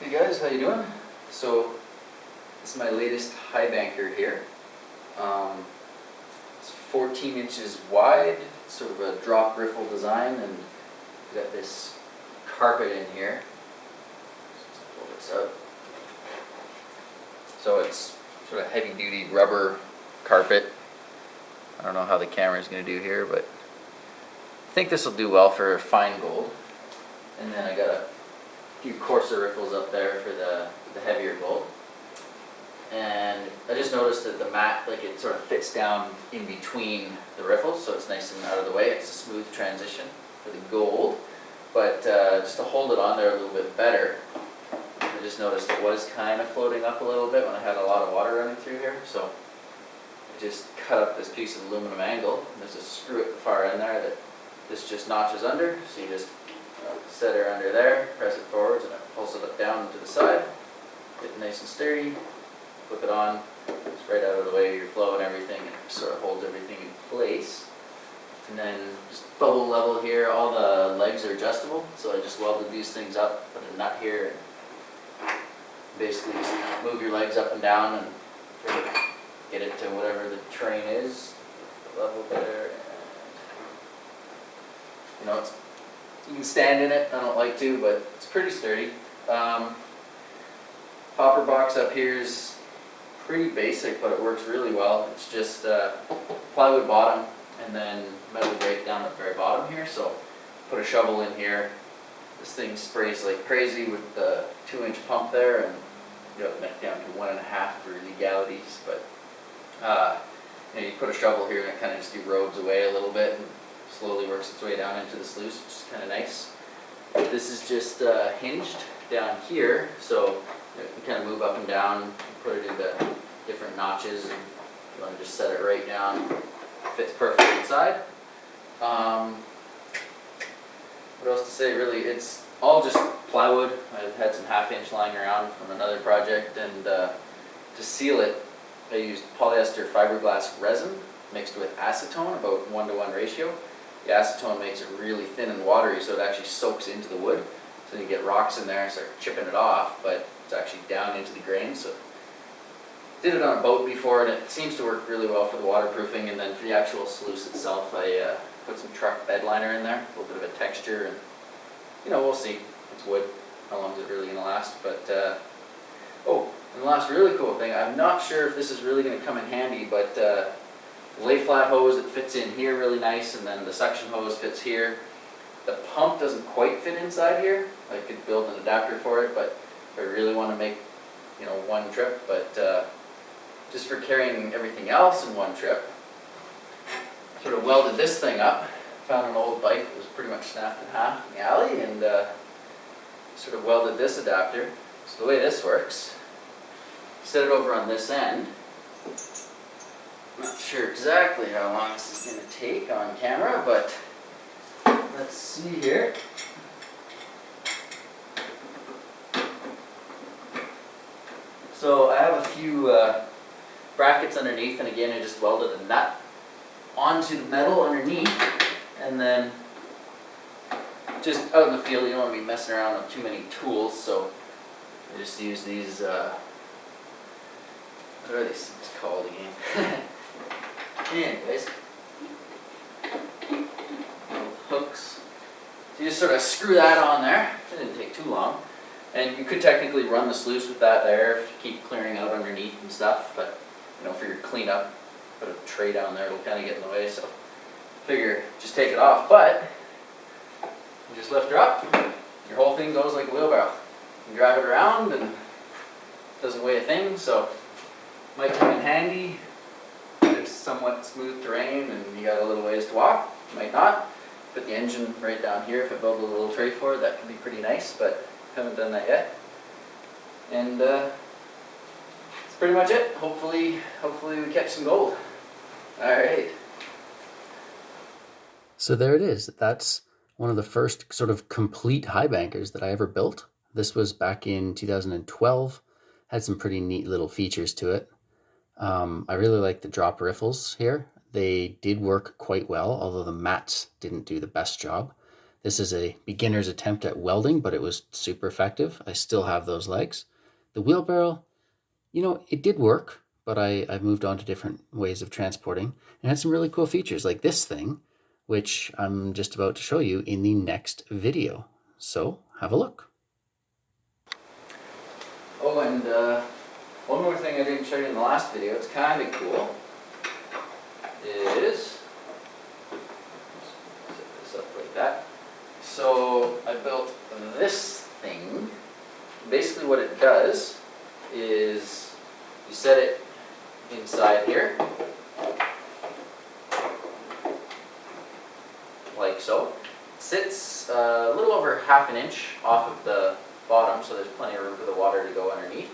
Hey guys, how you doing? So this is my latest Highbanker here. It's 14 inches wide, sort of a drop riffle design, and got this carpet in here. Let's pull this out. So it's sort of heavy duty rubber carpet. I don't know how the camera is going to do here, but I think this will do well for fine gold. And then I got a few coarser riffles up there for the heavier gold. And I just noticed that the mat, like it sort of fits down in between the riffles, so it's nice and out of the way. It's a smooth transition for the gold. But just to hold it on there a little bit better, I just noticed it was kind of floating up a little bit when I had a lot of water running through here. So I just cut up this piece of aluminum angle. There's a screw at the far end there that this just notches under. So you just set her under there, press it forwards, and it pulls it up down to the side. Get it nice and sturdy. Flip it on. It's right out of the way of your flow and everything. It sort of holds everything in place. And then just bubble level here. All the legs are adjustable, so I just welded these things up. Put a nut here. And basically, just move your legs up and down and sort of get it to whatever the terrain is. Level there. And, it's. You can stand in it. I don't like to, but it's pretty sturdy. Hopper box up here is pretty basic, but it works really well. It's just plywood bottom and then metal grate down at the very bottom here. So put a shovel in here. This thing sprays like crazy with the 2-inch pump there, and you got it down to 1.5 for legalities. But you put a shovel here and it kind of just erodes away a little bit and slowly works its way down into the sluice, which is kind of nice. This is just hinged down here, so you can kind of move up and down, put it into different notches, and if you want to just set it right down, fits perfectly inside. What else to say, really? It's all just plywood. I've had some 1/2-inch lying around from another project, and to seal it, I used polyester fiberglass resin mixed with acetone, about 1-to-1 ratio. The acetone makes it really thin and watery, so it actually soaks into the wood. So you get rocks in there and start chipping it off, but it's actually down into the grain. So did it on a boat before, and it seems to work really well for the waterproofing. And then for the actual sluice itself, I put some truck bed liner in there, a little bit of a texture, and we'll see. It's wood. How long is it really going to last? But and the last really cool thing, I'm not sure if this is really going to come in handy, but lay flat hose, it fits in here really nice, and then the suction hose fits here. The pump doesn't quite fit inside here. I could build an adapter for it, but if I really want to make one trip, but just for carrying everything else in one trip, sort of welded this thing up. Found an old bike that was pretty much snapped in half in the alley, and sort of welded this adapter. So the way this works, set it over on this end. Not sure exactly how long this is going to take on camera, but let's see here. So I have a few brackets underneath, and again I just welded a nut onto the metal underneath, and then just out in the field you don't want to be messing around with too many tools, so I just use these, what are these things called again? Anyways, hooks. So you just sort of screw that on there. It didn't take too long. And you could technically run the sluice with that there if you keep clearing out underneath and stuff, but for your cleanup, put a tray down there, it'll kind of get in the way, so figure just take it off. But you just lift her up, your whole thing goes like a wheelbarrow. You can drive it around and it doesn't weigh a thing, so might come in handy. There's somewhat smooth terrain and you got a little ways to walk. Might not. Put the engine right down here. If I build a little tray for it, that could be pretty nice, but haven't done that yet. And that's pretty much it. Hopefully we catch some gold. All right. So there it is. That's one of the first sort of complete Highbankers that I ever built. This was back in 2012. Had some pretty neat little features to it. I really like the drop riffles here. They did work quite well, although the mats didn't do the best job. This is a beginner's attempt at welding, but it was super effective. I still have those legs. The wheelbarrow, it did work, but I've moved on to different ways of transporting and had some really cool features like this thing, which I'm just about to show you in the next video. So have a look. Oh, and one more thing I didn't show you in the last video, it's kind of cool, is, set this up like that. So I built this thing. Basically what it does is you set it inside here, like so. It sits a little over ½ an inch off of the bottom, so there's plenty of room for the water to go underneath.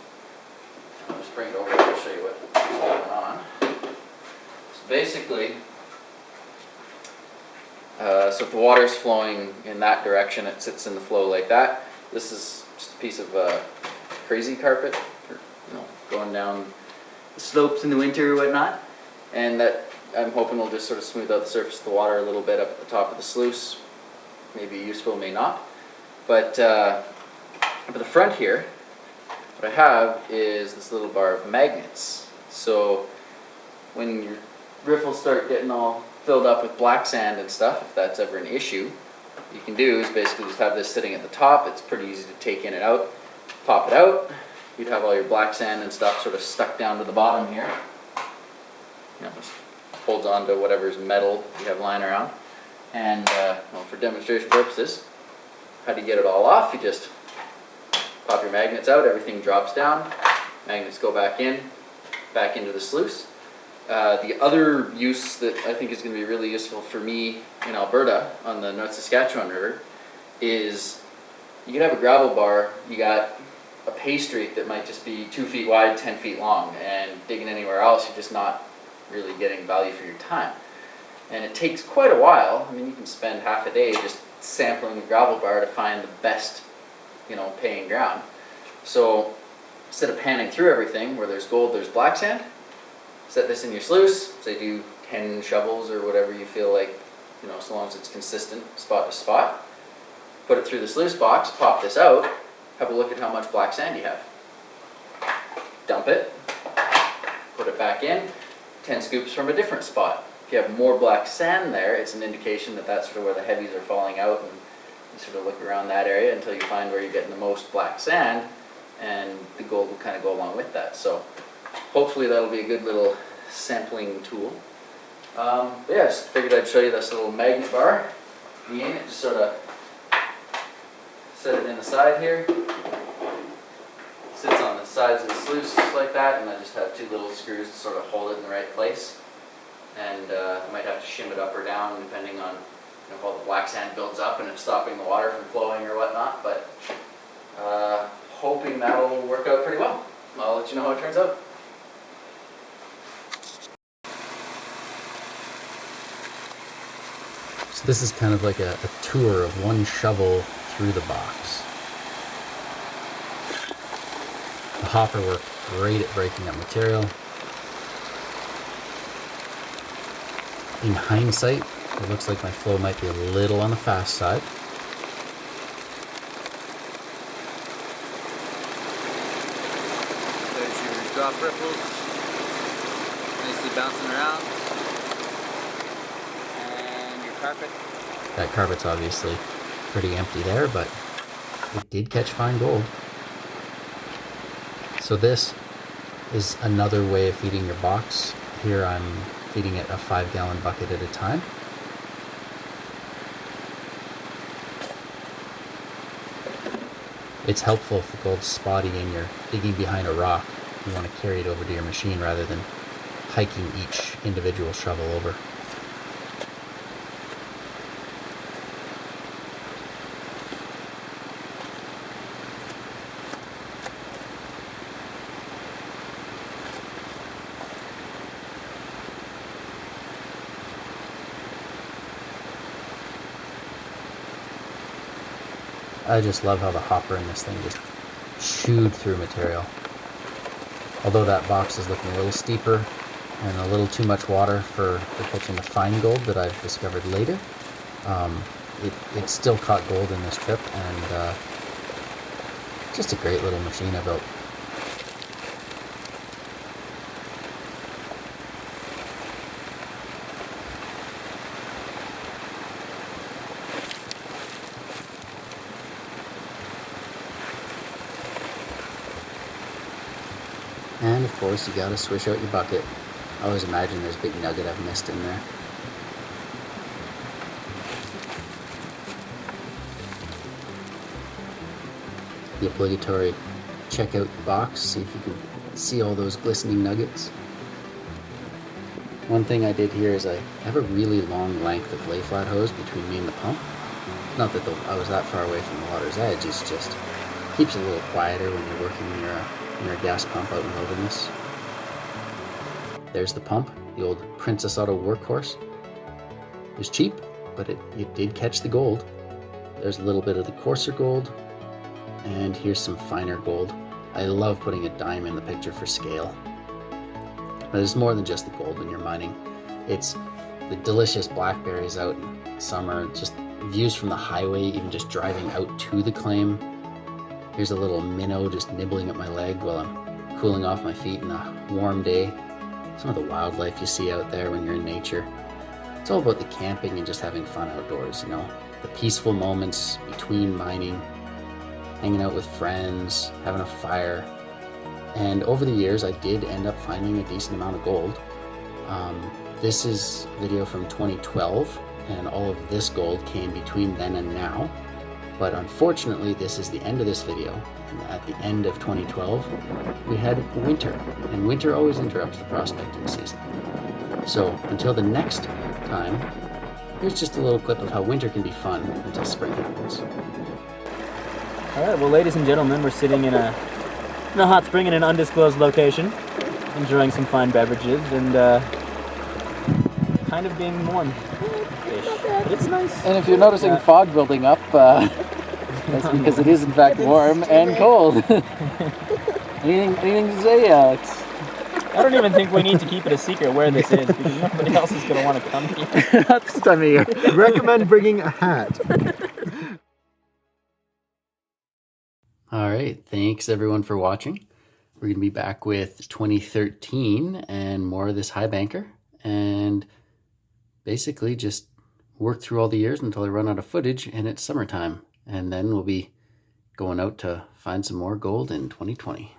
I'll just bring it over here to show you what's going on. So basically, so if the water is flowing in that direction, it sits in the flow like that. This is just a piece of crazy carpet, for, going down the slopes in the winter or whatnot, and that I'm hoping will just sort of smooth out the surface of the water a little bit up at the top of the sluice. Maybe useful, may not. But at the front here, what I have is this little bar of magnets. So when your riffles start getting all filled up with black sand and stuff, if that's ever an issue, what you can do is basically just have this sitting at the top. It's pretty easy to take in and out. Pop it out. You'd have all your black sand and stuff sort of stuck down to the bottom here. Just holds on to whatever's metal you have lying around. And for demonstration purposes, how do you get it all off? You just pop your magnets out, everything drops down, magnets go back into the sluice. The other use that I think is going to be really useful for me in Alberta on the North Saskatchewan River is you can have a gravel bar, you got a pay streak that might just be 2 feet wide, 10 feet long, and digging anywhere else, you're just not really getting value for your time. And it takes quite a while. I mean, you can spend half a day just sampling the gravel bar to find the best, paying ground. So instead of panning through everything, where there's gold, there's black sand, set this in your sluice, say do 10 shovels or whatever you feel like, so long as it's consistent spot to spot. Put it through the sluice box, pop this out, have a look at how much black sand you have. Dump it, put it back in, 10 scoops from a different spot. If you have more black sand there, it's an indication that that's sort of where the heavies are falling out, and you sort of look around that area until you find where you're getting the most black sand, and the gold will kind of go along with that. So hopefully that'll be a good little sampling tool. But yeah, just figured I'd show you this little magnet bar. Again, it just sort of set it in the side here. Sits on the sides of the sluice like that, and I just have 2 little screws to sort of hold it in the right place. And I might have to shim it up or down depending on if all the black sand builds up and it's stopping the water from flowing or whatnot. But hoping that'll work out pretty well. I'll let you know how it turns out. So this is kind of like a tour of one shovel through the box. The hopper worked great at breaking up material. In hindsight, it looks like my flow might be a little on the fast side. There's your drop ripples, nicely bouncing around, and your carpet. That carpet's obviously pretty empty there, but it did catch fine gold. So this is another way of feeding your box. Here I'm feeding it a 5-gallon bucket at a time. It's helpful if the gold's spotty and you're digging behind a rock. You want to carry it over to your machine rather than hiking each individual shovel over. I just love how the hopper in this thing just chewed through material. Although that box is looking a little steeper and a little too much water for catching the fine gold that I've discovered later, it still caught gold in this trip, and just a great little machine I built. And of course, you gotta swish out your bucket. I always imagine there's a big nugget I've missed in there. The obligatory check out your box, see if you can see all those glistening nuggets. One thing I did here is I have a really long length of lay flat hose between me and the pump. Not that I was that far away from the water's edge, it's just keeps it a little quieter when you're working near a gas pump out in the wilderness. There's the pump, the old Princess Auto workhorse. It was cheap, but it did catch the gold. There's a little bit of the coarser gold, and here's some finer gold. I love putting a dime in the picture for scale. But there's more than just the gold when you're mining. It's the delicious blackberries out in summer, just views from the highway, even just driving out to the claim. Here's a little minnow just nibbling at my leg while I'm cooling off my feet in a warm day. Some of the wildlife you see out there when you're in nature. It's all about the camping and just having fun outdoors, you know. The peaceful moments between mining, hanging out with friends, having a fire. And over the years, I did end up finding a decent amount of gold. This is a video from 2012, and all of this gold came between then and now. But unfortunately, this is the end of this video. And at the end of 2012, we had winter, and winter always interrupts the prospecting season. So until the next time, here's just a little clip of how winter can be fun until spring happens. All right, well, ladies and gentlemen, we're sitting in a hot spring in an undisclosed location, enjoying some fine beverages and kind of being warm-ish, but it's nice. And if you're noticing fog building up, that's because it is in fact warm and cold. Anything to say, Alex? I don't even think we need to keep it a secret where this is, because nobody else is going to want to come here. Not this time of year. Recommend bringing a hat. All right, thanks everyone for watching. We're going to be back with 2013 and more of this Highbanker, and basically just work through all the years until I run out of footage and it's summertime. And then we'll be going out to find some more gold in 2020.